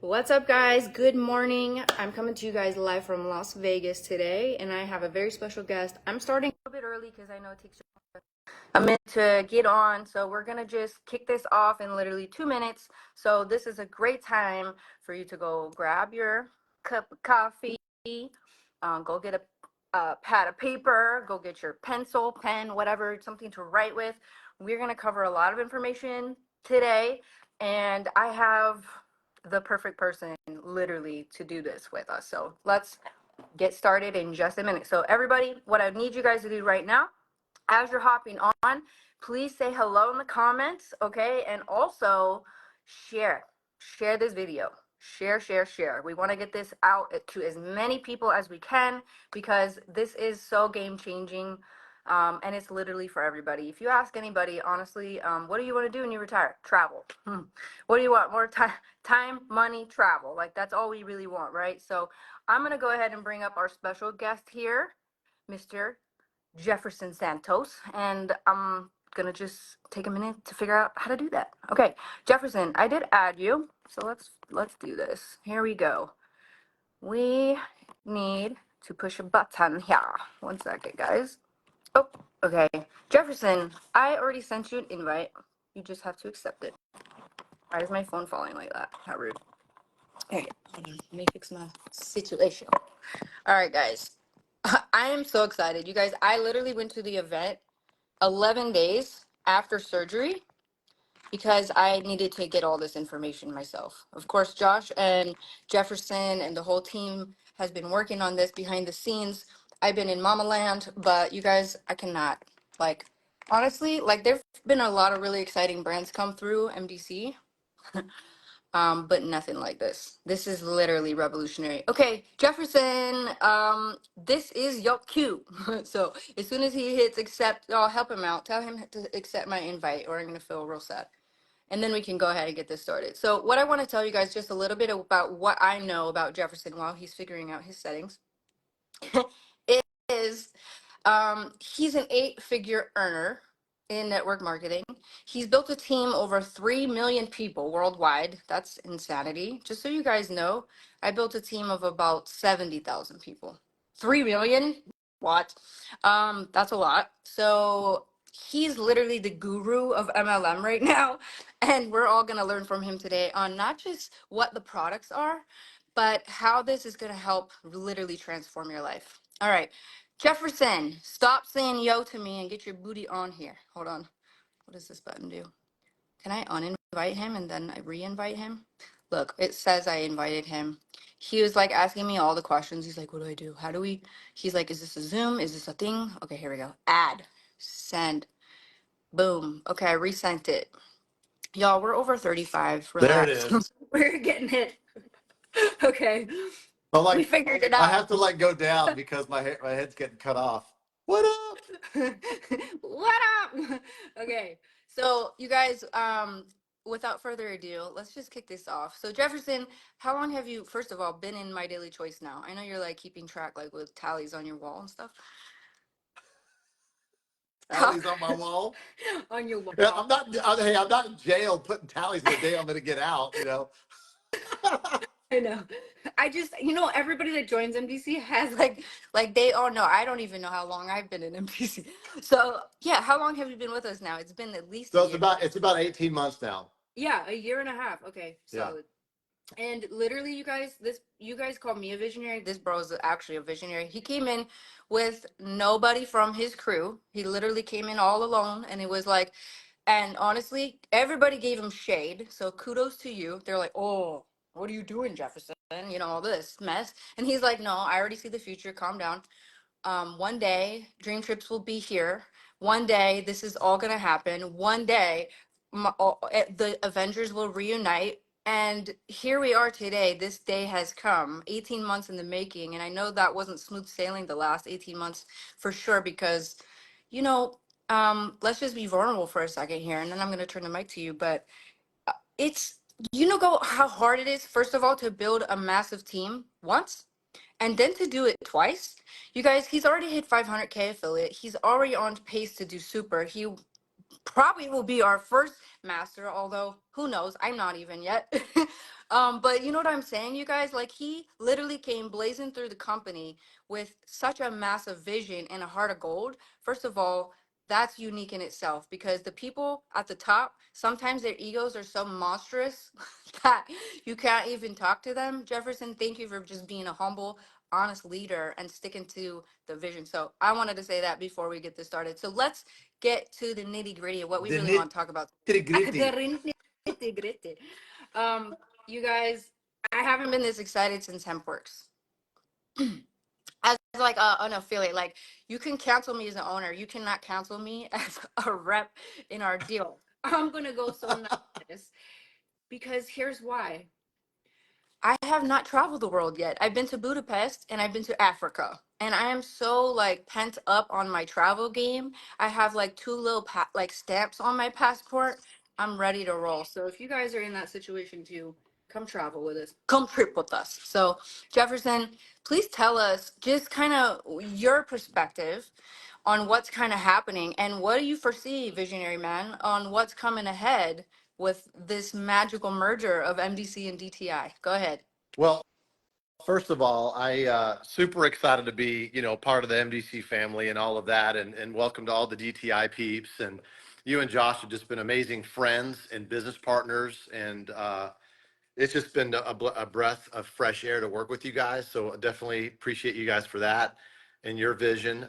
What's up, guys? Good morning. I'm coming to you guys live from Las Vegas today, and I have a very special guest. I'm starting a little bit early because I know it takes a minute to get on, so we're gonna just kick this off in literally 2 minutes. So this is a great time for you to go grab your cup of coffee, go get a pad of paper, go get your pencil, pen, whatever, something to write with. We're gonna cover a lot of information today, and I have the perfect person literally to do this with us. So let's get started in just a minute. So everybody, what I need you guys to do right now, as you're hopping on, please say hello in the comments, okay? And also share this video. Share. We want to get this out to as many people as we can because this is so game changing. And it's literally for everybody. If you ask anybody, honestly, what do you want to do when you retire? Travel. What do you want? More time, money, travel. Like, that's all we really want, right? So I'm going to go ahead and bring up our special guest here, Mr. Jefferson Santos, and I'm gonna just take a minute to figure out how to do that. Okay, Jefferson, I did add you, so let's do this. Here we go. We need to push a button here. 1 second, guys. Oh, okay. Jefferson, I already sent you an invite. You just have to accept it. Why is my phone falling like that? How rude. Okay, hold on. Let me fix my situation. All right, guys. I am so excited. You guys, I literally went to the event 11 days after surgery because I needed to get all this information myself. Of course, Josh and Jefferson and the whole team has been working on this behind the scenes. I've been in Mama Land, but you guys, I cannot. Like, honestly, like, there've been a lot of really exciting brands come through MDC. But nothing like this. This is literally revolutionary. Okay, Jefferson, this is your cue. So as soon as he hits accept, I'll help him out. Tell him to accept my invite or I'm gonna feel real sad. And then we can go ahead and get this started. So what I want to tell you guys just a little bit about what I know about Jefferson while he's figuring out his settings is he's an 8-figure earner in network marketing. He's built a team over 3 million people worldwide. That's insanity. Just so you guys know, I built a team of about 70,000 people. 3 million? What? That's a lot. So he's literally the guru of MLM right now. And we're all going to learn from him today on not just what the products are, but how this is going to help literally transform your life. All right. Jefferson, stop saying yo to me and get your booty on here. Hold on. What does this button do? Can I uninvite him and then I re-invite him? Look, it says I invited him. He was like asking me all the questions. He's like, what do I do? How do we? He's like, is this a Zoom? Is this a thing? Okay, here we go. Add. Send. Boom. Okay, I resent it. Y'all, we're over 35. There it Relax. is. We're getting it. Okay. But We figured it I out. have to go down because my head's getting cut off. What up? What up? Okay, so you guys, without further ado, let's just kick this off. So Jefferson, how long have you, first of all, been in My Daily Choice now? I know you're like keeping track, like with tallies on your wall and stuff. Tallies on my wall. On your wall. Yeah, hey, I'm not in jail putting tallies the day I'm going to get out. I know. I just, everybody that joins MDC has like they all know. I don't even know how long I've been in MDC. So yeah, how long have you been with us now? It's been at least a So year. it's about 18 months now. Yeah, a year and a half. Okay, Yeah. solid. And literally, you guys call me a visionary. This bro is actually a visionary. He came in with nobody from his crew. He literally came in all alone, and it was like, and honestly, everybody gave him shade. So kudos to you. They're like, oh, what are you doing, Jefferson? All this mess. And he's like, no, I already see the future. Calm down. One day, Dream Trips will be here. One day, this is all gonna happen. One day, the Avengers will reunite. And here we are today. This day has come, 18 months in the making. And I know that wasn't smooth sailing the last 18 months for sure, because, let's just be vulnerable for a second here. And then I'm going to turn the mic to you. But it's, go how hard it is, first of all, to build a massive team once. And then to do it twice. You guys, he's already hit 500K affiliate. He's already on pace to do super. He probably will be our first master, although who knows, I'm not even yet. But you know what I'm saying, you guys? Like he literally came blazing through the company with such a massive vision and a heart of gold. First of all, that's unique in itself because the people at the top, sometimes their egos are so monstrous that you can't even talk to them. Jefferson, thank you for just being a humble, honest leader and sticking to the vision. So I wanted to say that before we get this started. So let's get to the nitty gritty of what we The really want to talk about. nitty gritty. The nitty gritty. You guys, I haven't been this excited since HempWorks. As like an affiliate, like you can cancel me as an owner. You cannot cancel me as a rep in our deal. I'm gonna go so nice because here's why. I have not traveled the world yet. I've been to Budapest and I've been to Africa. And I am so like pent up on my travel game. I have like two little like stamps on my passport. I'm ready to roll. So if you guys are in that situation too, come travel with us. Come trip with us. So Jefferson, please tell us just kind of your perspective on what's kind of happening and what do you foresee, visionary man, on what's coming ahead with this magical merger of MDC and DTI. Go ahead. Well, first of all, I super excited to be, part of the MDC family and all of that, and welcome to all the DTI peeps. And you and Josh have just been amazing friends and business partners, and it's just been a breath of fresh air to work with you guys. So I definitely appreciate you guys for that and your vision.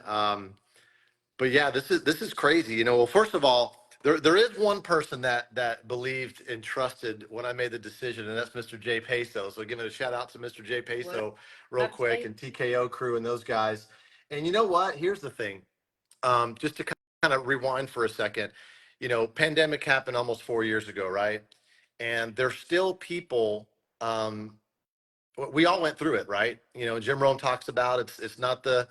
But yeah, this is crazy. Well, first of all, there is one person that believed and trusted when I made the decision, and that's Mr. Jay Peso. So giving a shout out to Mr. Jay What Peso real up, quick Jay? and TKO crew and those guys. And you know what? Here's the thing. Just to kind of rewind for a second, pandemic happened almost 4 years ago, right? And there's still people um, we all went through it, right? Jim Rome talks about it's not the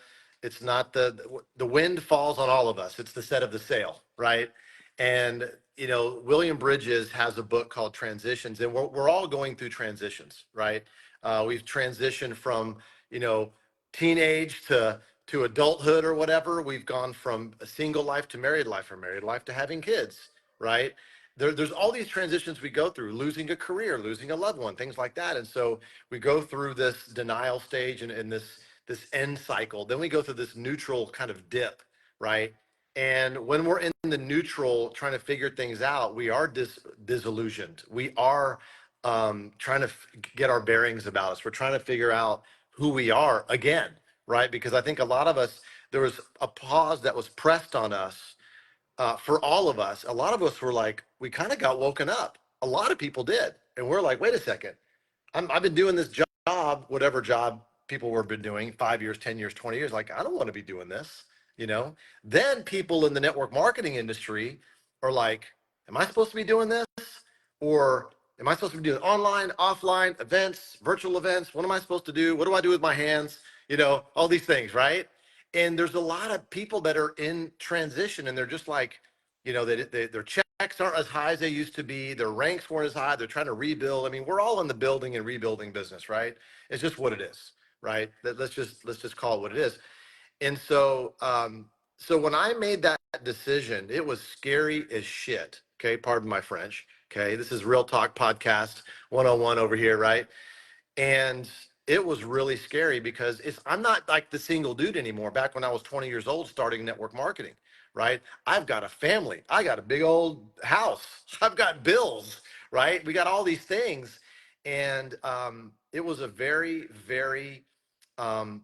wind falls on all of us. It's the set of the sail, right? And William Bridges has a book called Transitions, and we're all going through transitions, right? We've transitioned from teenage to adulthood or whatever. We've gone from a single life to married life, or married life to having kids, right? There's all these transitions we go through, losing a career, losing a loved one, things like that. And so we go through this denial stage and this end cycle. Then we go through this neutral kind of dip, right? And when we're in the neutral, trying to figure things out, we are disillusioned. We are trying to get our bearings about us. We're trying to figure out who we are again, right? Because I think a lot of us, there was a pause that was pressed on us for all of us. A lot of us were like, we kind of got woken up. A lot of people did. And we're like, wait a second. I've been doing this job, whatever job people were been doing, 5 years, 10 years, 20 years. Like, I don't want to be doing this, you know? Then people in the network marketing industry are like, am I supposed to be doing this? Or am I supposed to be doing online, offline events, virtual events? What am I supposed to do? What do I do with my hands? All these things, right? And there's a lot of people that are in transition and they're just like, their checks aren't as high as they used to be. Their ranks weren't as high. They're trying to rebuild. I mean, we're all in the building and rebuilding business, right? It's just what it is, right? Let's just call it what it is. And so when I made that decision, it was scary as shit. Okay, pardon my French. Okay, this is Real Talk Podcast 101 over here, right? And it was really scary because I'm not like the single dude anymore. Back when I was 20 years old starting network marketing, right? I've got a family. I got a big old house. I've got bills, right? We got all these things. And it was a very, very um,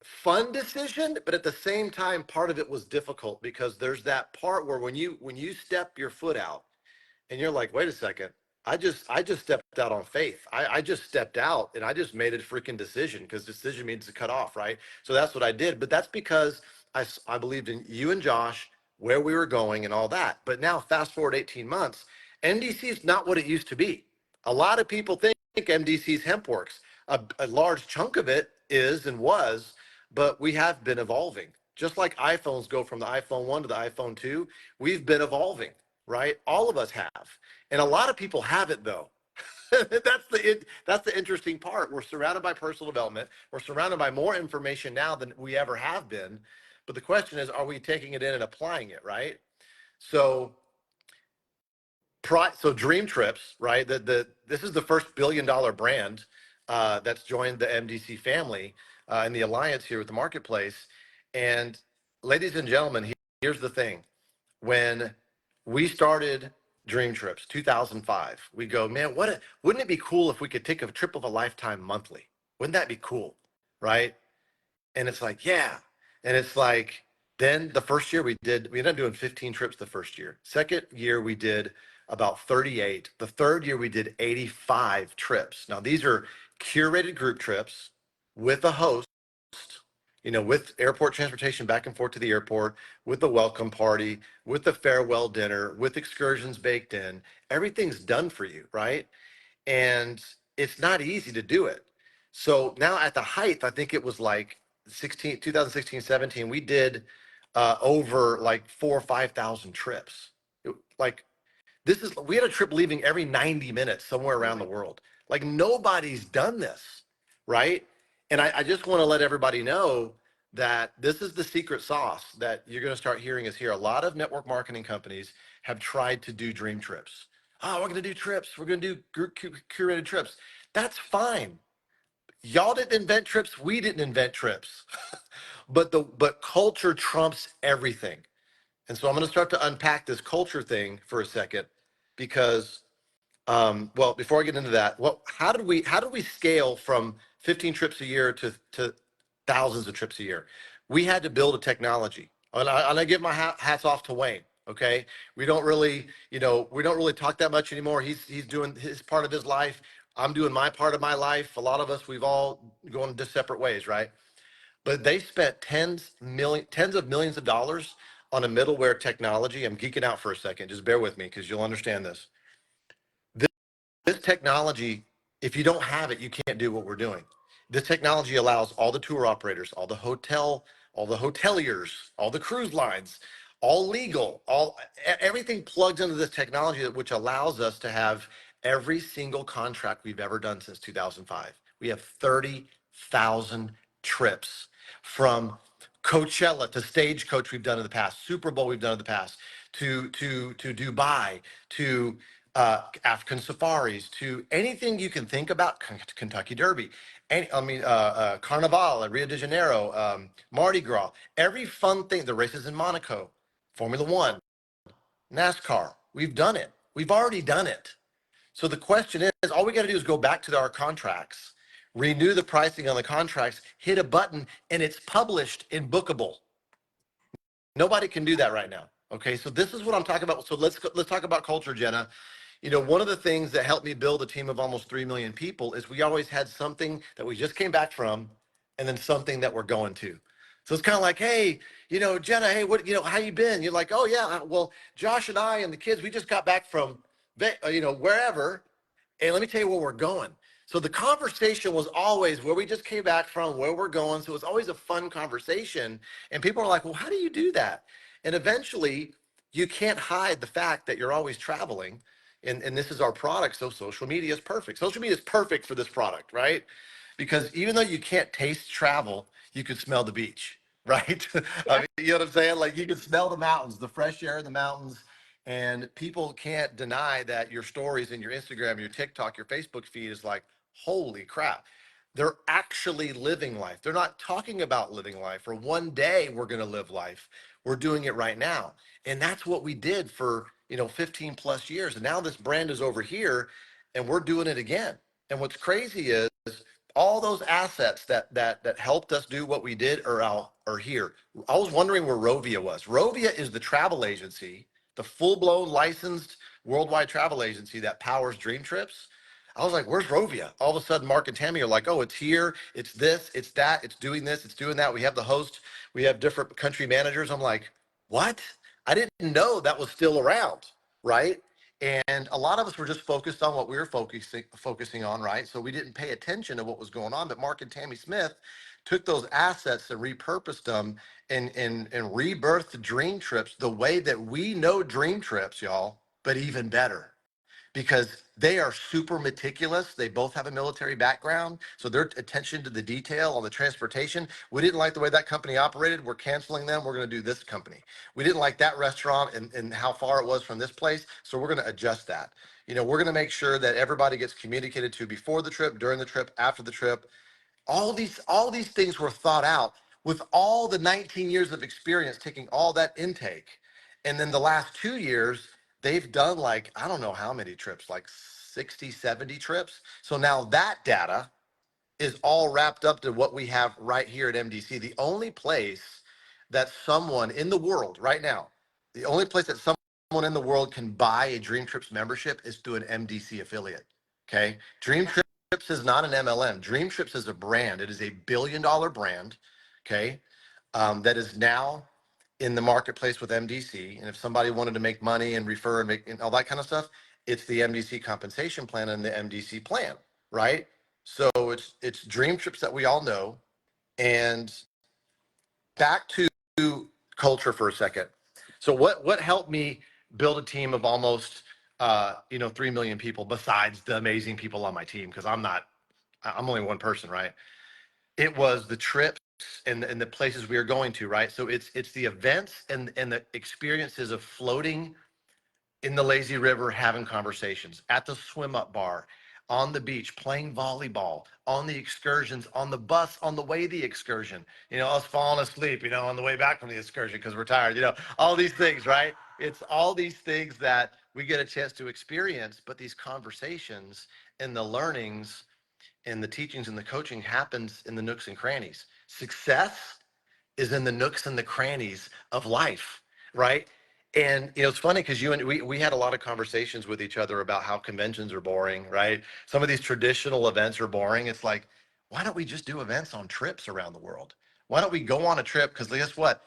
fun decision, but at the same time, part of it was difficult because there's that part where when you step your foot out and you're like, wait a second, I just stepped out on faith. I just stepped out and I just made a freaking decision because decision means to cut off, right? So that's what I did. But that's because I believed in you and Josh, where we were going and all that. But now fast forward 18 months, MDC is not what it used to be. A lot of people think MDC's HempWorks. A large chunk of it is and was, but we have been evolving. Just like iPhones go from the iPhone 1 to the iPhone 2, we've been evolving, right? All of us have. And a lot of people have it though. That's the interesting part. We're surrounded by personal development. We're surrounded by more information now than we ever have been. But the question is, are we taking it in and applying it, right? So So Dream Trips, right? This is the first $1 billion brand that's joined the MDC family in the alliance here with the marketplace. And ladies and gentlemen, here's the thing: when we started Dream Trips, 2005, we go, man, wouldn't it be cool if we could take a trip of a lifetime monthly? Wouldn't that be cool, right? And it's like, yeah. And it's like, then the first year we ended up doing 15 trips the first year. Second year we did about 38. The third year we did 85 trips. Now these are curated group trips with a host, with airport transportation back and forth to the airport, with the welcome party, with the farewell dinner, with excursions baked in. Everything's done for you, right? And it's not easy to do it. So now at the height, I think it was like 2016, 17, we did over like 4 or 5 thousand trips. Like we had a trip leaving every 90 minutes somewhere around the world. Like nobody's done this, right? And I just want to let everybody know that this is the secret sauce that you're going to start hearing us here. A lot of network marketing companies have tried to do dream trips. Oh, we're going to do trips. We're going to do curated trips. That's fine. Y'all didn't invent trips. We didn't invent trips. but culture trumps everything. And so I'm going to start to unpack this culture thing for a second, because well, before I get into that, how did we scale from 15 trips a year to thousands of trips a year? We had to build a technology, and I give my hats off to Wayne. Okay, we don't really talk that much anymore. He's doing his part of his life. I'm doing my part of my life. A lot of us, we've all gone just separate ways, right? But they spent tens of millions of dollars on a middleware technology. I'm geeking out for a second. Just bear with me because you'll understand this. This technology, if you don't have it, you can't do what we're doing. This technology allows all the tour operators, all the hoteliers, all the cruise lines, all legal, everything plugs into this technology, which allows us to have every single contract we've ever done since 2005. We have 30,000 trips, from Coachella to Stagecoach we've done in the past, Super Bowl we've done in the past, to Dubai, to African safaris, to anything you can think about, Kentucky Derby, Carnival at Rio de Janeiro, Mardi Gras, every fun thing, the races in Monaco, Formula One, NASCAR, we've done it. We've already done it. So the question is, all we got to do is go back to our contracts, renew the pricing on the contracts, hit a button, and it's published in Bookable. Nobody can do that right now. Okay, so this is what I'm talking about. So let's talk about culture, Jenna. One of the things that helped me build a team of almost 3 million people is we always had something that we just came back from, and then something that we're going to. So it's kind of like, hey, Jenna, hey, how you been? You're like, oh yeah, well, Josh and I and the kids, we just got back from, wherever, and let me tell you where we're going. So the conversation was always where we just came back from, where we're going. So it was always a fun conversation. And people are like, well, how do you do that? And eventually, you can't hide the fact that you're always traveling. And this is our product. So social media is perfect. Social media is perfect for this product, right? Because even though you can't taste travel, you can smell the beach, right? I mean, you know what I'm saying? Like you can smell the mountains, the fresh air in the mountains. And people can't deny that your stories and your Instagram, your TikTok, your Facebook feed is like, holy crap. They're actually living life. They're not talking about living life or one day we're going to live life. We're doing it right now. And that's what we did for, 15 plus years. And now this brand is over here and we're doing it again. And what's crazy is all those assets that helped us do what we did are here. I was wondering where Rovia was. Rovia is the travel agency, the full-blown licensed worldwide travel agency that powers Dream Trips. I was like, where's Rovia? All of a sudden, Mark and Tammy are like, oh, it's here, it's this, it's that, it's doing this, it's doing that. We have the host, we have different country managers. I'm like, what? I didn't know that was still around, right? And a lot of us were just focused on what we were focusing on, right? So we didn't pay attention to what was going on. But Mark and Tammy Smith took those assets and repurposed them and rebirthed Dream Trips the way that we know Dream Trips, y'all, but even better. because they are super meticulous. They both have a military background. So their attention to the detail on the transportation, we didn't like the way that company operated. We're canceling them. We're going to do this company. We didn't like that restaurant and how far it was from this place. So we're going to adjust that. We're going to make sure that everybody gets communicated to before the trip, during the trip, after the trip. All these things were thought out with all the 19 years of experience taking all that intake. And then the last 2 years, they've done like, I don't know how many trips, like 60, 70 trips. So now that data is all wrapped up to what we have right here at MDC. The only place that someone in the world right now, the only place that someone in the world can buy a Dream Trips membership is through an MDC affiliate. Okay. Dream Trips is not an MLM. Dream Trips is a brand. It is a billion-dollar brand. Okay. That is now in the marketplace with MDC. And if somebody wanted to make money and refer and make and all that kind of stuff, it's the MDC compensation plan and the MDC plan, right? So it's Dream Trips that we all know. And back to culture for a second. So what helped me build a team of almost 3 million people besides the amazing people on my team? Because I'm only one person, right? It was the trips and the places we are going to, right? So it's the events and the experiences of floating in the lazy river, having conversations at the swim up bar, on the beach, playing volleyball, on the excursions, on the bus, on the way the excursion, us falling asleep, on the way back from the excursion because we're tired, all these things, right? It's all these things that we get a chance to experience, but these conversations and the learnings and the teachings and the coaching happens in the nooks and crannies. Success is in the nooks and the crannies of life, right? And it's funny because you and we had a lot of conversations with each other about how conventions are boring, right? Some of these traditional events are boring. It's like, why don't we just do events on trips around the world? Why don't we go on a trip? Because guess what?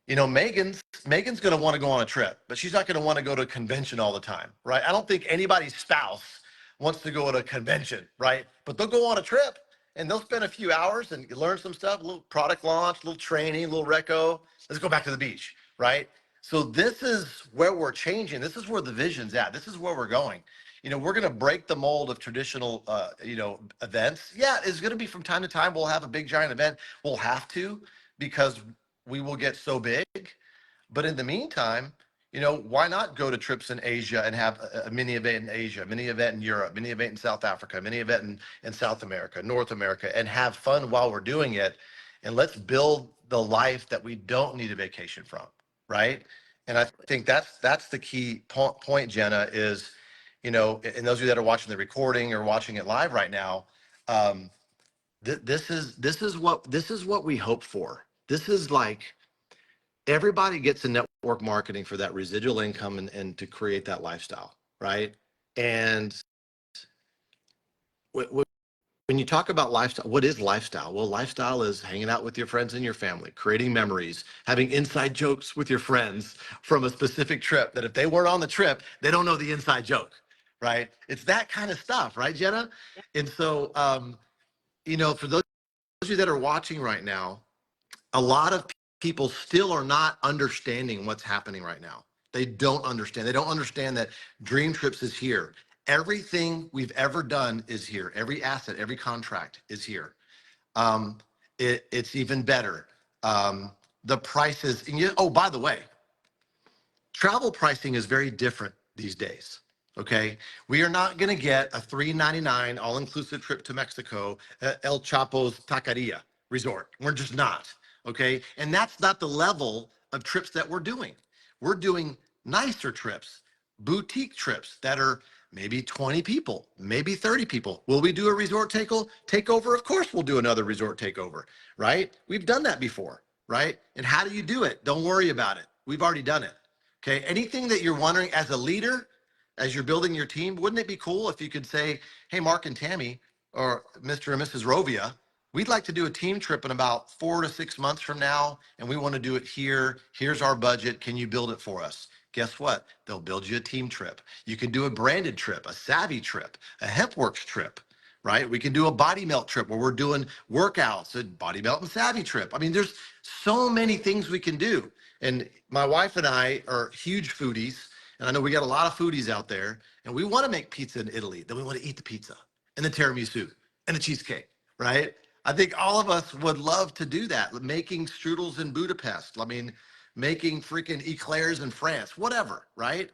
Megan's going to want to go on a trip, but she's not going to want to go to a convention all the time, right? I don't think anybody's spouse wants to go to a convention, right? But they'll go on a trip and they'll spend a few hours and learn some stuff, a little product launch, a little training, a little reco. Let's go back to the beach, right? So this is where we're changing. This is where the vision's at. This is where we're going. We're going to break the mold of traditional, events. Yeah, it's going to be from time to time. We'll have a big giant event. We'll have to because we will get so big. But in the meantime, why not go to trips in Asia and have a mini event in Asia, mini event in Europe, mini event in South Africa, mini event in South America, North America, and have fun while we're doing it. And let's build the life that we don't need a vacation from, right? And I think that's the key point, Jenna, is, and those of you that are watching the recording or watching it live right now, this is what we hope for. This is like everybody gets a network marketing for that residual income and to create that lifestyle, right? And when you talk about lifestyle, what is lifestyle? Well, lifestyle is hanging out with your friends and your family, creating memories, having inside jokes with your friends from a specific trip that if they weren't on the trip, they don't know the inside joke, right? It's that kind of stuff, right, Jenna? And so, for those of you that are watching right now, a lot of people still are not understanding what's happening right now. They don't understand. They don't understand that Dream Trips is here. Everything we've ever done is here. Every asset, every contract is here. It's even better. The prices, oh, by the way, travel pricing is very different these days. Okay, we are not going to get a $399 all-inclusive trip to Mexico at El Chapo's Taqueria Resort. We're just not. Okay, and that's not the level of trips that we're doing. We're doing nicer trips, boutique trips that are maybe 20 people, maybe 30 people. Will we do a resort takeover? Of course, we'll do another resort takeover, right? We've done that before, right? And how do you do it? Don't worry about it. We've already done it. Okay, anything that you're wondering as a leader, as you're building your team, wouldn't it be cool if you could say, hey, Mark and Tammy, or Mr. and Mrs. Rovia, we'd like to do a team trip in about 4 to 6 months from now, and we want to do it here. Here's our budget. Can you build it for us? Guess what? They'll build you a team trip. You can do a branded trip, a savvy trip, a HempWorks trip, right? We can do a body melt trip where we're doing workouts, a body melt and savvy trip. I mean, there's so many things we can do. And my wife and I are huge foodies. And I know we got a lot of foodies out there, and we want to make pizza in Italy. Then we want to eat the pizza and the tiramisu and the cheesecake, right? I think all of us would love to do that. Making strudels in Budapest. I mean, making freaking eclairs in France, whatever, right?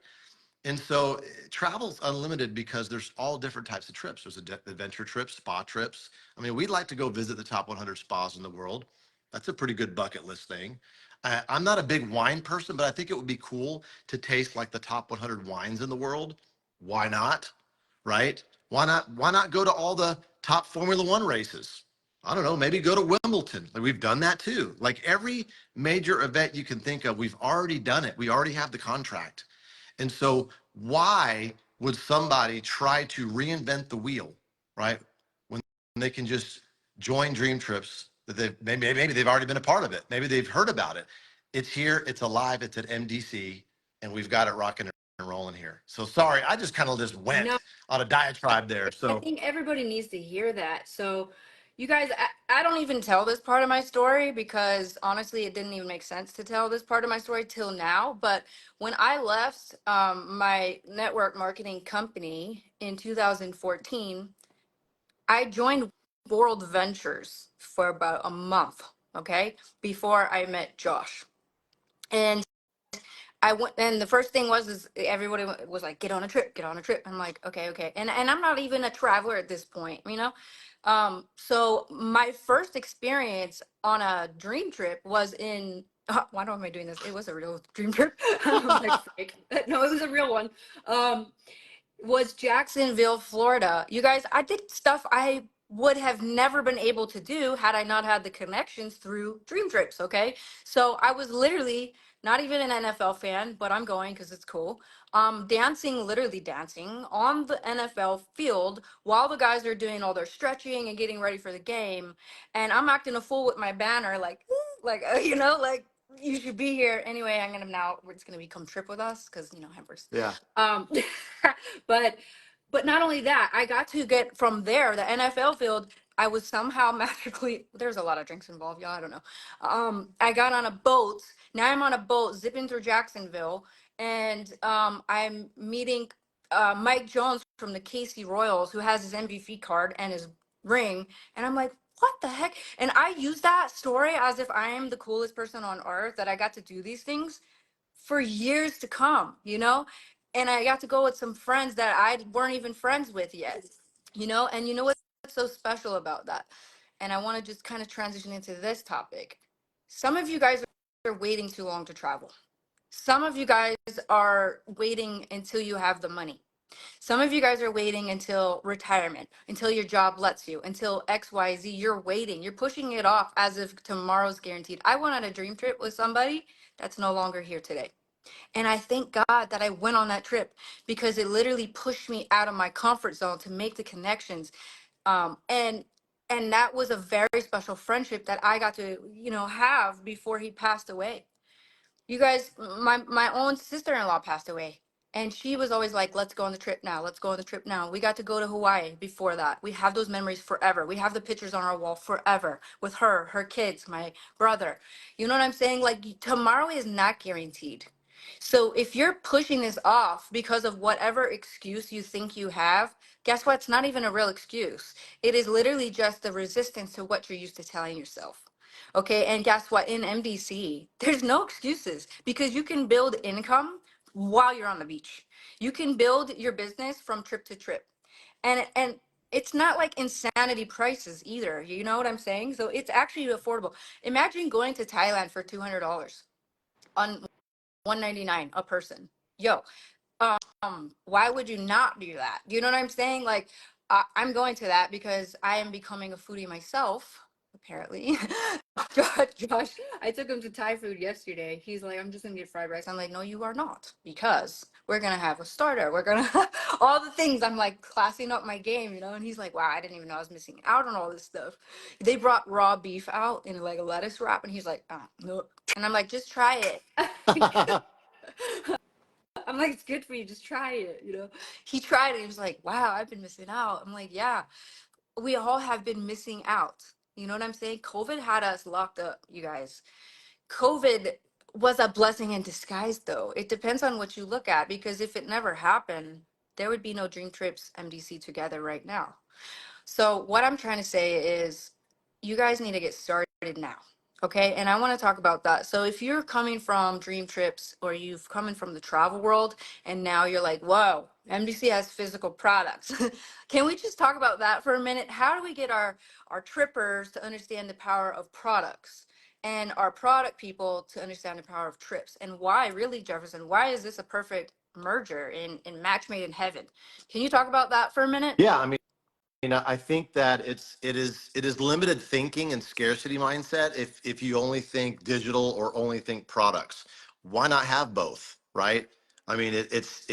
And so travel's unlimited because there's all different types of trips. There's adventure trips, spa trips. I mean, we'd like to go visit the top 100 spas in the world. That's a pretty good bucket list thing. I'm not a big wine person, but I think it would be cool to taste like the top 100 wines in the world. Why not? Right? Why not? Why not go to all the top Formula One races? I don't know. Maybe go to Wimbledon. Like we've done that too. Like every major event you can think of, we've already done it. We already have the contract. And so, why would somebody try to reinvent the wheel, right? When they can just join Dream Trips that maybe they've already been a part of it. Maybe they've heard about it. It's here, it's alive, it's at MDC, and we've got it rocking and rolling here. So sorry, I just kind of just No, went on a diatribe there. I So think everybody needs to hear that. So, you guys, I don't even tell this part of my story because honestly, it didn't even make sense to tell this part of my story till now. But when I left my network marketing company in 2014, I joined World Ventures for about a month, okay, before I met Josh. And I went, and the first thing was is everybody was like, get on a trip, get on a trip. I'm like, okay, okay. And I'm not even a traveler at this point, you know? So my first experience on a dream trip was in why am I doing this? It was a real dream trip. Like fake. No, it was a real one. Um, was Jacksonville, Florida. You guys, I did stuff I would have never been able to do had I not had the connections through Dream Trips. Okay. So I was literally not even an NFL fan, but I'm going because it's cool. Dancing, literally dancing on the NFL field while the guys are doing all their stretching and getting ready for the game. And I'm acting a fool with my banner, like, like, you know, like, you should be here. Anyway, I'm gonna now, it's gonna become Trip with us because, you know, Hampers. yeah, Um, but but not only that, I got to get from there, the NFL field. I was somehow magically, there's a lot of drinks involved, y'all. I don't know. I got on a boat. Now I'm on a boat zipping through Jacksonville, and I'm meeting Mike Jones from the KC Royals, who has his MVP card and his ring. And I'm like, what the heck? And I use that story as if I am the coolest person on earth that I got to do these things for years to come, you know? And I got to go with some friends that I weren't even friends with yet, you know? And you know what's so special about that? And I want to just kind of transition into this topic. Some of you guys are waiting too long to travel. Some of you guys are waiting until you have the money. Some of you guys are waiting until retirement, until your job lets you, until XYZ. You're waiting. You're pushing it off as if tomorrow's guaranteed. I went on a dream trip with somebody that's no longer here today. And I thank God that I went on that trip because it literally pushed me out of my comfort zone to make the connections. And that was a very special friendship that I got to, you know, have before he passed away. You guys, my own sister-in-law passed away, and she was always like, let's go on the trip now, let's go on the trip now. We got to go to Hawaii before that. We have those memories forever. We have the pictures on our wall forever with her kids, my brother. You know what I'm saying? Like, tomorrow is not guaranteed. So if you're pushing this off because of whatever excuse you think you have, guess what? It's not even a real excuse. It is literally just the resistance to what you're used to telling yourself. Okay, and guess what? In MDC, there's no excuses because you can build income while you're on the beach. You can build your business from trip to trip. And it's not like insanity prices either. You know what I'm saying? So it's actually affordable. Imagine going to Thailand for $200 on 199 a person. Yo, why would you not do that? Do you know what I'm saying? Like, I'm going to that because I am becoming a foodie myself, apparently. Josh, I took him to Thai food yesterday. He's like, I'm just gonna get fried rice. I'm like, no, you are not, because we're gonna have a starter. We're gonna all the things. I'm like classing up my game, you know. And he's like, wow, I didn't even know I was missing out on all this stuff. They brought raw beef out in like a lettuce wrap, and he's like, no. And I'm like, just try it. I'm like, it's good for you. Just try it, you know. He tried it. He was like, wow, I've been missing out. I'm like, yeah, we all have been missing out. You know what I'm saying? COVID had us locked up, you guys. COVID was a blessing in disguise, though. It depends on what you look at, because if it never happened, there would be no Dream Trips MDC together right now. So what I'm trying to say is you guys need to get started now. Okay. And I want to talk about that. So if you're coming from Dream Trips, or you've coming from the travel world, and now you're like, whoa, MDC has physical products. Can we just talk about that for a minute? How do we get our trippers to understand the power of products, and our product people to understand the power of trips? And why, really, Jefferson, why is this a perfect merger in match made in heaven? Can you talk about that for a minute? Yeah, I mean, I think that it is limited thinking and scarcity mindset if you only think digital or only think products. Why not have both, right? I mean, it's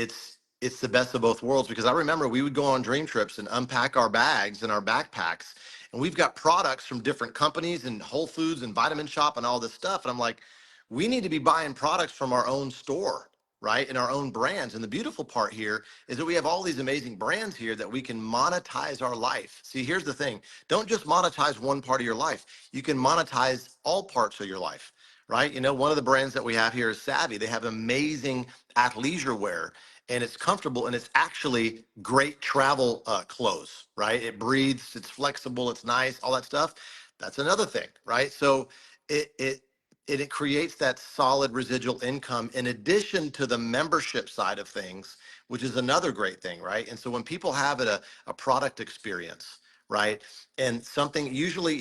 the best of both worlds, because I remember we would go on dream trips and unpack our bags and our backpacks, and we've got products from different companies and Whole Foods and Vitamin Shop and all this stuff, and I'm like, we need to be buying products from our own store, right, and our own brands. And the beautiful part here is that we have all these amazing brands here that we can monetize our life. See, here's the thing. Don't just monetize one part of your life. You can monetize all parts of your life, right? One of the brands that we have here is Savvy. They have amazing athleisure wear, and it's comfortable, and it's actually great travel clothes, right? It breathes, it's flexible, it's nice, all that stuff. That's another thing, right? So it creates that solid residual income in addition to the membership side of things, which is another great thing, right? And so when people have a product experience, right, and something, usually,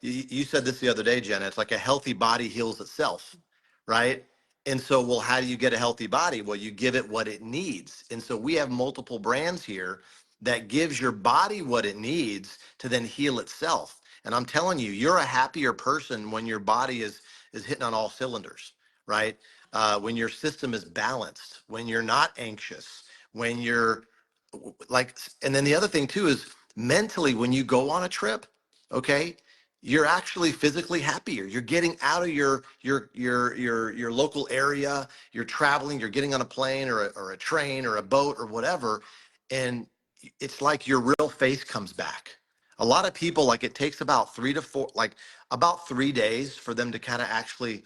you said this the other day, Jenna, it's like a healthy body heals itself, right? And so, well, how do you get a healthy body? Well, you give it what it needs. And so we have multiple brands here that gives your body what it needs to then heal itself. And I'm telling you, you're a happier person when your body is hitting on all cylinders, right? When your system is balanced, when you're not anxious, when you're like, and then the other thing too is mentally, when you go on a trip, okay, you're actually physically happier. You're getting out of your local area. You're traveling. You're getting on a plane or a train or a boat or whatever, and it's like your real face comes back. A lot of people, like, it takes about 3 to 4, like about 3 days for them to kind of actually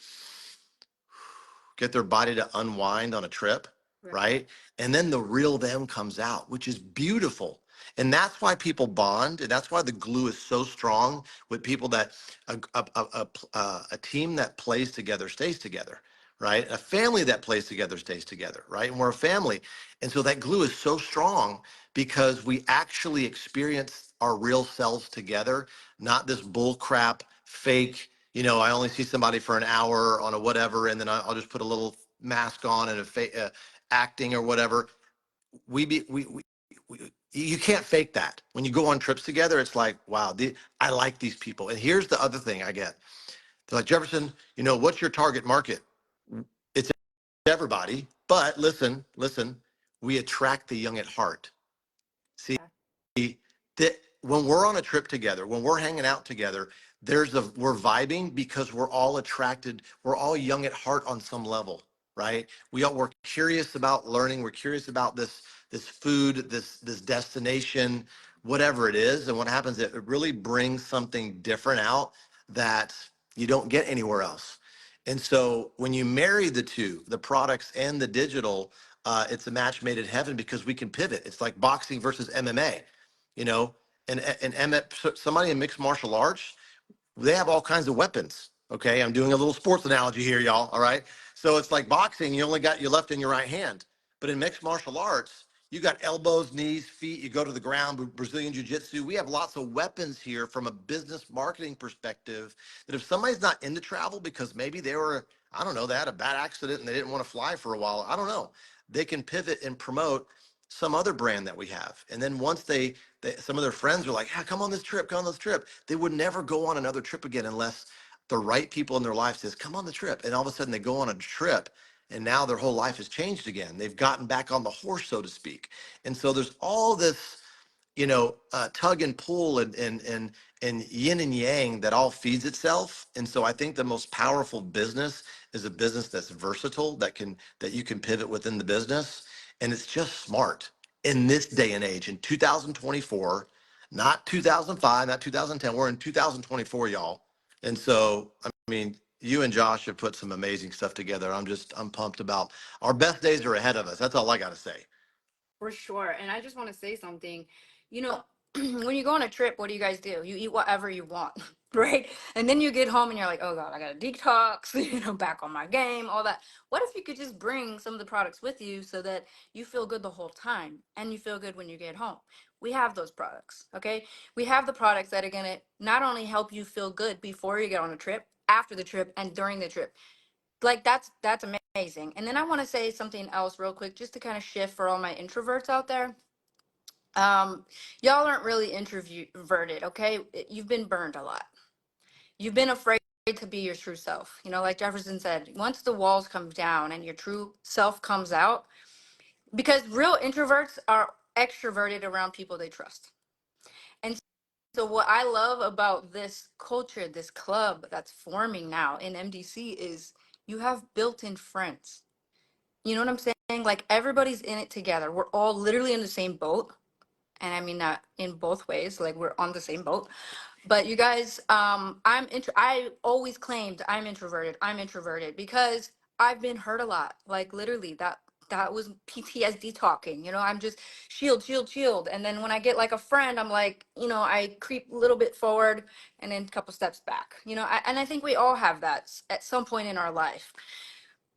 get their body to unwind on a trip, right? And then the real them comes out, which is beautiful. And that's why people bond, and that's why the glue is so strong with people, that a team that plays together stays together, right? A family that plays together stays together, right? And we're a family. And so that glue is so strong because we actually experience our real selves together, not this bull crap, fake, I only see somebody for an hour on a whatever, and then I'll just put a little mask on and acting or whatever. You can't fake that. When you go on trips together, it's like, wow, I like these people. And here's the other thing I get. They're like, Jefferson, what's your target market? It's everybody. But listen, we attract the young at heart. See, that when we're on a trip together, when we're hanging out together, we're vibing because we're all attracted, we're all young at heart on some level, right? We're curious about learning, we're curious about this food, this destination, whatever it is. And what happens, it really brings something different out that you don't get anywhere else. And so when you marry the two, the products and the digital, it's a match made in heaven, because we can pivot. It's like boxing versus MMA, you know, somebody in mixed martial arts, they have all kinds of weapons. Okay, I'm doing a little sports analogy here, y'all. All right, so it's like boxing. You only got your left and your right hand, but in mixed martial arts, you got elbows, knees, feet. You go to the ground. Brazilian jiu-jitsu. We have lots of weapons here from a business marketing perspective. That if somebody's not into travel because maybe they were, I don't know, they had a bad accident and they didn't want to fly for a while, I don't know, they can pivot and promote some other brand that we have. And then once some of their friends are like, yeah, come on this trip, come on this trip. They would never go on another trip again unless the right people in their life says, come on the trip. And all of a sudden they go on a trip, and now their whole life has changed again. They've gotten back on the horse, so to speak. And so there's all this, tug and pull and yin and yang that all feeds itself. And so I think the most powerful business is a business that's versatile, that you can pivot within the business. And it's just smart in this day and age, in 2024, not 2005, not 2010. We're in 2024, y'all. And so, I mean, You and Josh have put some amazing stuff together. I'm pumped about our best days are ahead of us. That's all I got to say. For sure. And I just want to say something. You know, when you go on a trip, what do you guys do? You eat whatever you want, right? And then you get home and you're like, oh God, I got to detox, back on my game, all that. What if you could just bring some of the products with you so that you feel good the whole time and you feel good when you get home? We have those products, okay? We have the products that are going to not only help you feel good before you get on a trip, after the trip, and during the trip. Like that's amazing. And then I want to say something else real quick just to kind of shift for all my introverts out there. um y'all aren't really introverted, okay? You've been burned a lot. You've been afraid to be your true self, like Jefferson said, once the walls come down and your true self comes out, because real introverts are extroverted around people they trust. And so what I love about this culture, this club that's forming now in MDC, is you have built-in friends. You know what I'm saying? Like everybody's in it together. We're all literally in the same boat. And I mean that in both ways, like we're on the same boat. But you guys, I always claimed I'm introverted because I've been hurt a lot. Like literally that was PTSD talking. I'm just shield. And then when I get like a friend, I'm like, I creep a little bit forward and then a couple steps back. And I think we all have that at some point in our life.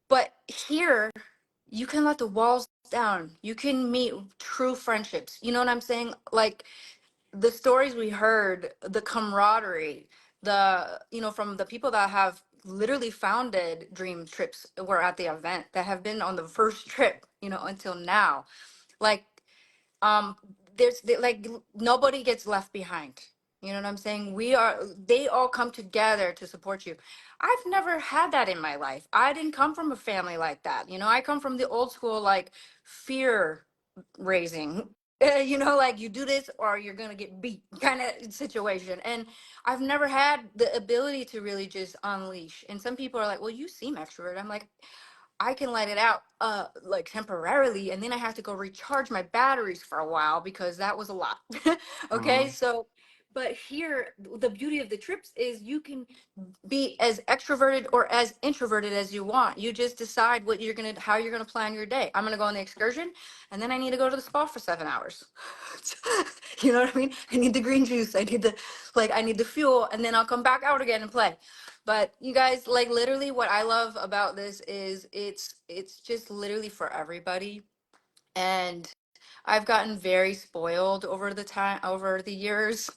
But here, you can let the walls down. You can meet true friendships. You know what I'm saying? Like the stories we heard, the camaraderie, from the people that have literally founded Dream Trips were at the event, that have been on the first trip, until now. Like um like nobody gets left behind. You know what I'm saying? They all come together to support you. I've never had that in my life. I didn't come from a family like that. I come from the old school, like, fear raising. Like, you do this or you're gonna get beat kind of situation. And I've never had the ability to really just unleash. And some people are like, well, you seem extrovert. I'm like, I can let it out like temporarily, and then I have to go recharge my batteries for a while because that was a lot. Okay, Mhm. so but here the beauty of the trips is you can be as extroverted or as introverted as you want. You just decide how you're gonna plan your day. I'm gonna go on the excursion, and then I need to go to the spa for 7 hours. You know what I mean? I need the green juice. I need the fuel, and then I'll come back out again and play. But you guys, like, literally what I love about this is it's just literally for everybody. And I've gotten very spoiled over the years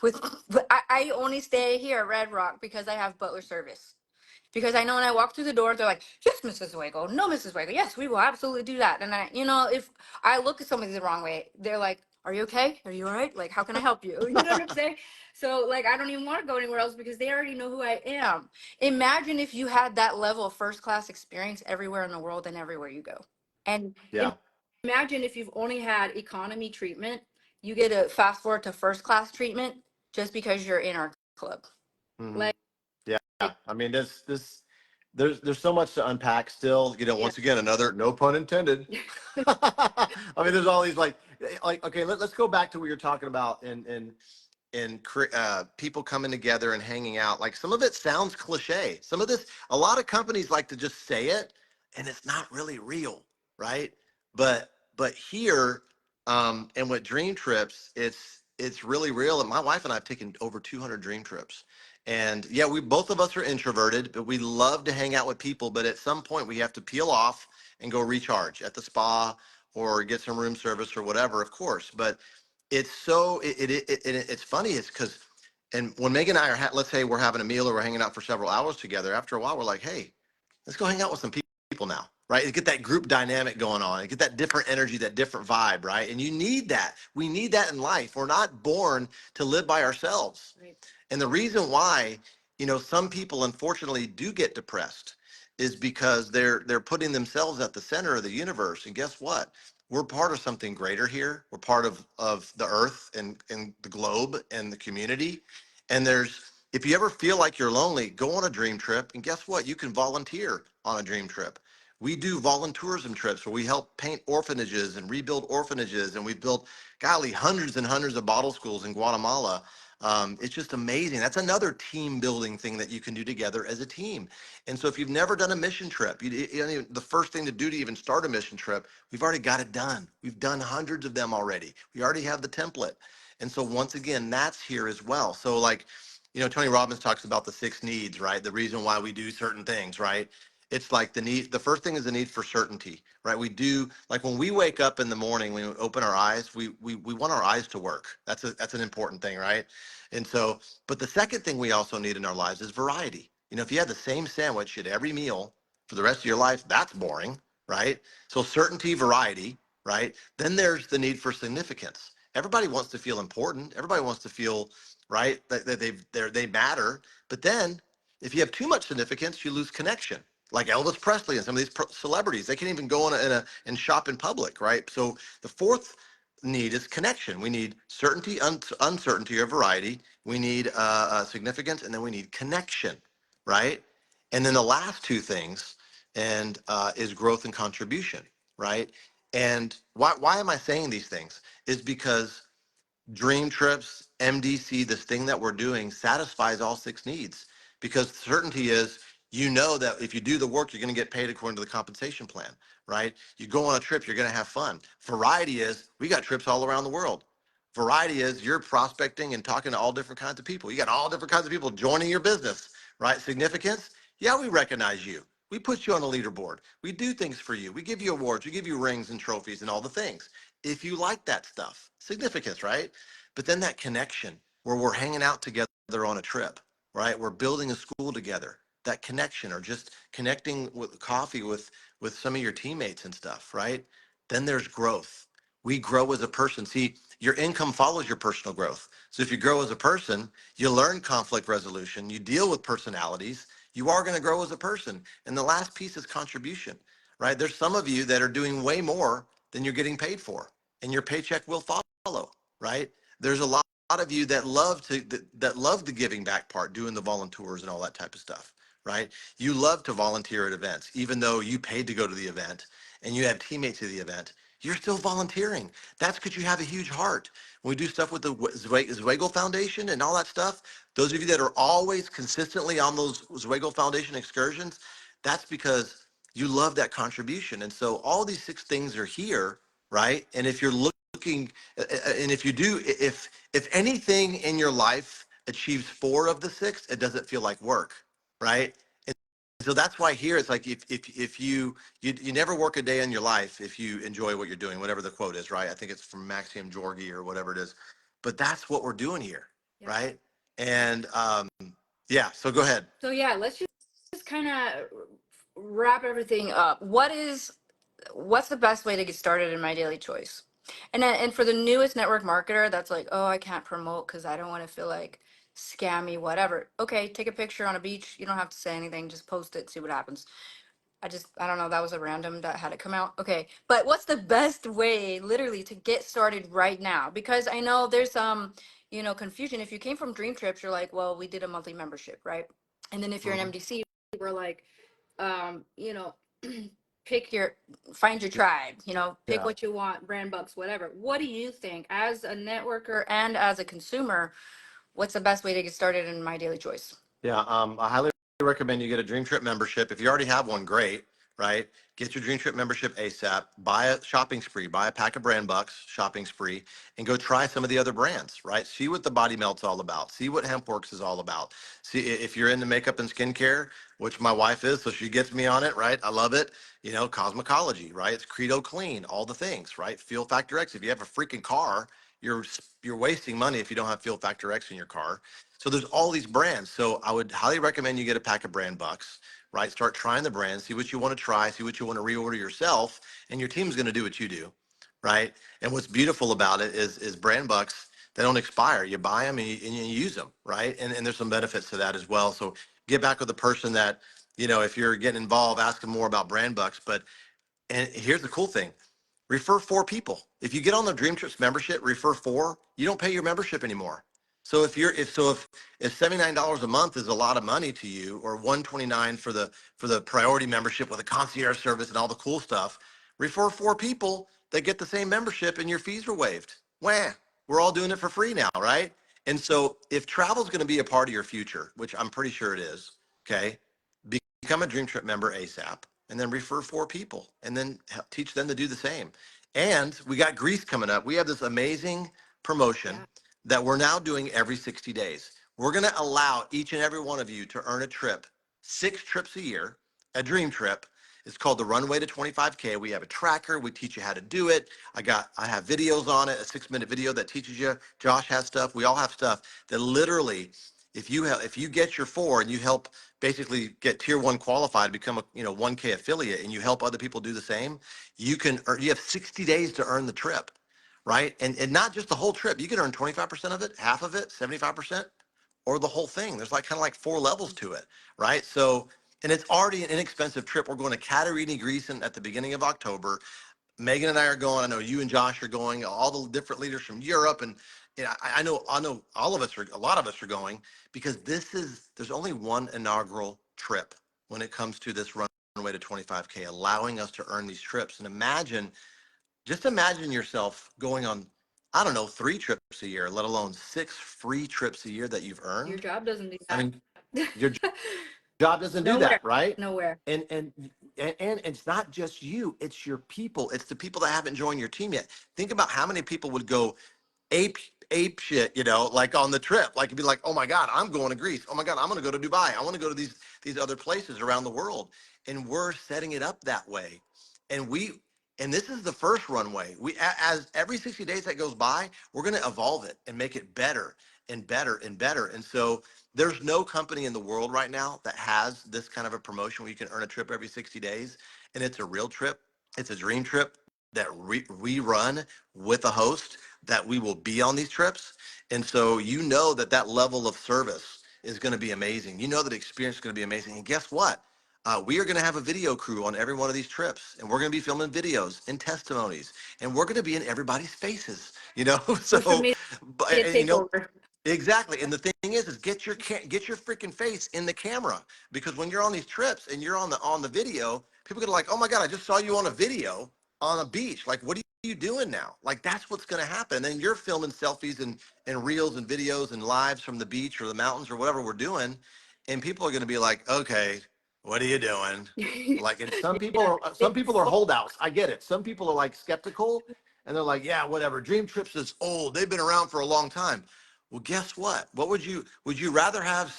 with but I only stay here at Red Rock because I have butler service. Because I know when I walk through the door, they're like, yes, Mrs. Zwagil. No, Mrs. Zwagil. Yes, we will absolutely do that. And if I look at somebody the wrong way, they're like, are you okay? Are you all right? Like, how can I help you? You know what I'm saying? So, like, I don't even want to go anywhere else because they already know who I am. Imagine if you had that level of first class experience everywhere in the world and everywhere you go. And Yeah. imagine if you've only had economy treatment, you get a fast forward to first class treatment just because you're in our club. Hmm. Like, Yeah. I mean, there's so much to unpack still. yeah. Once again, another no pun intended. I mean, there's all these like okay, let's go back to what you're talking about and people coming together and hanging out. Like some of it sounds cliche. A lot of companies like to just say it, and it's not really real, right? But here, and with Dream Trips, it's really real. And my wife and I have taken over 200 Dream Trips. And yeah, we both of us are introverted, but we love to hang out with people. But at some point, we have to peel off and go recharge at the spa or get some room service or whatever, of course. But it's so it's funny. It's because, and when Megan and I let's say we're having a meal or we're hanging out for several hours together. After a while, we're like, hey, let's go hang out with some people now, right? Get that group dynamic going on and get that different energy, that different vibe, right? And you need that. We need that in life. We're not born to live by ourselves. Right. And the reason why, some people unfortunately do get depressed is because they're putting themselves at the center of the universe. And guess what? We're part of something greater here. We're part of the earth and the globe and the community. And if you ever feel like you're lonely, go on a dream trip. And guess what? You can volunteer on a dream trip. We do volunteerism trips where we help paint orphanages and rebuild orphanages. And we've built, golly, hundreds and hundreds of bottle schools in Guatemala. It's just amazing. That's another team building thing that you can do together as a team. And so if you've never done a mission trip, the first thing to do to even start a mission trip, we've already got it done. We've done hundreds of them already. We already have the template. And so once again, that's here as well. So like, Tony Robbins talks about the 6 needs, right? The reason why we do certain things, right? It's like the first thing is the need for certainty, right? We do, like when we wake up in the morning, when we open our eyes, we want our eyes to work. That's an important thing, right? And so, but the second thing we also need in our lives is variety. If you had the same sandwich at every meal for the rest of your life, that's boring, right? So certainty, variety, right? Then there's the need for significance. Everybody wants to feel important. Everybody wants to feel, right, that they matter. But then if you have too much significance, you lose connection. Like Elvis Presley and some of these celebrities, they can't even go and shop in public, right? So the fourth need is connection. We need certainty, uncertainty, or variety. We need significance, and then we need connection, right? And then the last two things is growth and contribution, right? And why am I saying these things? Is because dream trips, MDC, this thing that we're doing satisfies all 6 needs, because certainty is, that if you do the work, you're going to get paid according to the compensation plan, right? You go on a trip, you're going to have fun. Variety is, we got trips all around the world. Variety is you're prospecting and talking to all different kinds of people. You got all different kinds of people joining your business, right? Significance, yeah, we recognize you. We put you on a leaderboard. We do things for you. We give you awards. We give you rings and trophies and all the things. If you like that stuff, significance, right? But then that connection where we're hanging out together on a trip, right? We're building a school together. That connection, or just connecting with coffee with some of your teammates and stuff, right? Then there's growth. We grow as a person. See, your income follows your personal growth. So if you grow as a person, you learn conflict resolution, you deal with personalities, you are going to grow as a person. And the last piece is contribution, right? There's some of you that are doing way more than you're getting paid for, and your paycheck will follow, right? There's a lot of you that love the giving back part, doing the volunteers and all that type of stuff, right? You love to volunteer at events, even though you paid to go to the event and you have teammates at the event. You're still volunteering. That's because you have a huge heart. When we do stuff with the Zwagil Foundation and all that stuff, those of you that are always consistently on those Zwagil Foundation excursions, that's because you love that contribution. And so all these 6 things are here, right? And if you're looking, and if you do, if anything in your life achieves 4 of the 6, it doesn't feel like work, right? And so that's why here it's like, if you never work a day in your life if you enjoy what you're doing, whatever the quote is, right? I think it's from Maxim Jorgi or whatever it is, but that's what we're doing here, Yeah. right? And yeah, so go ahead. So yeah, let's just kind of wrap everything up. What's the best way to get started in My Daily Choice? And for the newest network marketer that's like, oh, I can't promote because I don't want to feel like scammy, whatever. Okay, take a picture on a beach. You don't have to say anything. Just post it, see what happens. I don't know. That was a random that had it come out. Okay, but what's the best way, literally, to get started right now? Because I know there's some, confusion. If you came from Dream Trips, you're like, well, we did a monthly membership, right? And then if you're an Mhm. MDC, we're like, um, you know, pick your, find your tribe, pick Yeah. what you want, brand bucks, whatever. What do you think as a networker and as a consumer? What's the best way to get started in My Daily Choice? Yeah, I highly recommend you get a Dream Trip membership. If you already have one, great, right? Get your Dream Trip membership ASAP. Buy a shopping spree, buy a pack of brand bucks, shopping spree, and go try some of the other brands, right? See what the Body Melt's all about. See what HempWorks is all about. See if you're into makeup and skincare, which my wife is, so she gets me on it, right? I love it. Cosmetology, right? It's Credo Clean, all the things, right? Fuel Factor X. If you have a freaking car, you're wasting money if you don't have Fuel Factor X in your car. So there's all these brands. So I would highly recommend you get a pack of brand bucks, right? Start trying the brands, see what you want to try, see what you want to reorder yourself, and your team's going to do what you do, right? And what's beautiful about it is brand bucks, they don't expire. You buy them and you use them, right? And there's some benefits to that as well. So get back with the person that, if you're getting involved, ask them more about brand bucks. And here's the cool thing. Refer 4 people. If you get on the Dream Trips membership, refer 4, you don't pay your membership anymore. So if $79 a month is a lot of money to you, or 129 for the priority membership with a concierge service and all the cool stuff, refer 4 people that get the same membership and your fees are waived. Wah, we're all doing it for free now, right? And so if travel is going to be a part of your future, which I'm pretty sure it is, okay, become a Dream Trip member ASAP and then refer 4 people and then teach them to do the same. And we got Greece coming up. We have this amazing promotion Yeah. that we're now doing every 60 days. We're going to allow each and every one of you to earn a trip, 6 trips a year, a dream trip. It's called the Runway to 25K. We have a tracker. We teach you how to do it. I have videos on it, a 6-minute video that teaches you. Josh has stuff. We all have stuff that literally, if you get your 4 and you help basically get tier 1 qualified, become a 1K affiliate, and you help other people do the same, you have 60 days to earn the trip, right? And not just the whole trip. You can earn 25% of it, half of it, 75%, or the whole thing. There's like kind of like 4 levels to it, right? So, and it's already an inexpensive trip. We're going to Katerini, Greece at the beginning of October. Megan and I are going. I know you and Josh are going. All the different leaders from Europe, and I know all of us are. A lot of us are going because there's only one inaugural trip when it comes to this runway to 25K, allowing us to earn these trips. And just imagine yourself going on, I don't know, 3 trips a year, let alone 6 free trips a year that you've Your earned. job doesn't do I that. mean, your job doesn't do Nowhere. that, right? Nowhere. And it's not just you, it's your people. It's the people that haven't joined your team yet. Think about how many people would go ape shit, like on the trip. Like it'd be like, oh my God, I'm going to Greece. Oh my God, I'm gonna go to Dubai. I want to go to these other places around the world. And we're setting it up that way. And this is the first runway. As every 60 days that goes by, we're gonna evolve it and make it better and better and better. And so there's no company in the world right now that has this kind of a promotion where you can earn a trip every 60 days. And it's a real trip. It's a dream trip that we run with a host that we will be on these trips. And so that level of service is going to be amazing. That experience is going to be amazing. And guess what? We are going to have a video crew on every one of these trips, and we're going to be filming videos and testimonies, and we're going to be in everybody's faces, Social So, media and, takeover. exactly. And the thing is get your freaking face in the camera, because when you're on these trips and you're on the video, people are like, oh my God, I just saw you on a video on a beach. Like, what are you doing now? Like, that's what's going to happen. And then you're filming selfies and reels and videos and lives from the beach or the mountains or whatever we're doing. And people are going to be like, okay, what are you doing? Like, and Yeah. some people are holdouts. I get it. Some people are like skeptical and they're like, yeah, whatever. Dream Trips is old. They've been around for a long time. Well, guess what? Would you rather have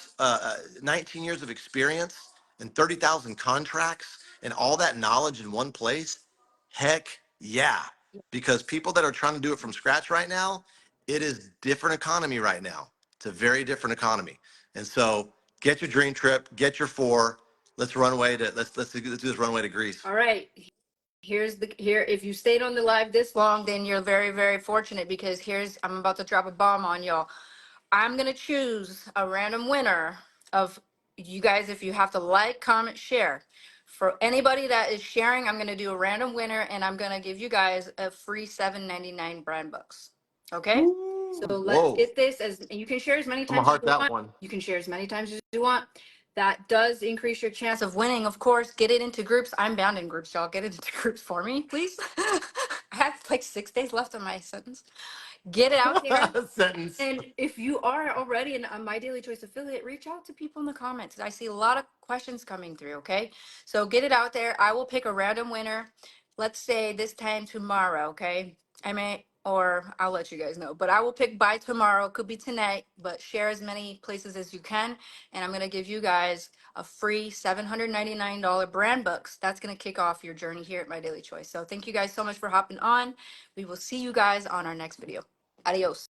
19 years of experience and 30,000 contracts and all that knowledge in one place? Heck yeah. Because people that are trying to do it from scratch right now, it is different economy right now. It's a very different economy. And so get your dream trip, get your 4. Let's do this runway to Greece. All right. Here, if you stayed on the live this long, then you're very, very fortunate, because I'm about to drop a bomb on y'all. I'm gonna choose a random winner of you guys. If you have to like, comment, share. For anybody that is sharing, I'm gonna do a random winner, and I'm gonna give you guys a free $7.99 brand books. Okay? So Ooh, let's whoa. get this. You can share as many I'm gonna times as heart you that want. one. You can share as many times as you want. That does increase your chance of winning. Of course, get it into groups. I'm bound in groups, y'all. Get it into groups for me, please. I have like 6 days left on my sentence. Get it out there. Sentence. And if you are already a My Daily Choice affiliate, reach out to people in the comments. I see a lot of questions coming through, okay? So get it out there. I will pick a random winner. Let's say this time tomorrow, okay? Or I'll let you guys know, but I will pick by tomorrow. Could be tonight, but share as many places as you can. And I'm going to give you guys a free $799 brand books. That's going to kick off your journey here at My Daily Choice. So thank you guys so much for hopping on. We will see you guys on our next video. Adios.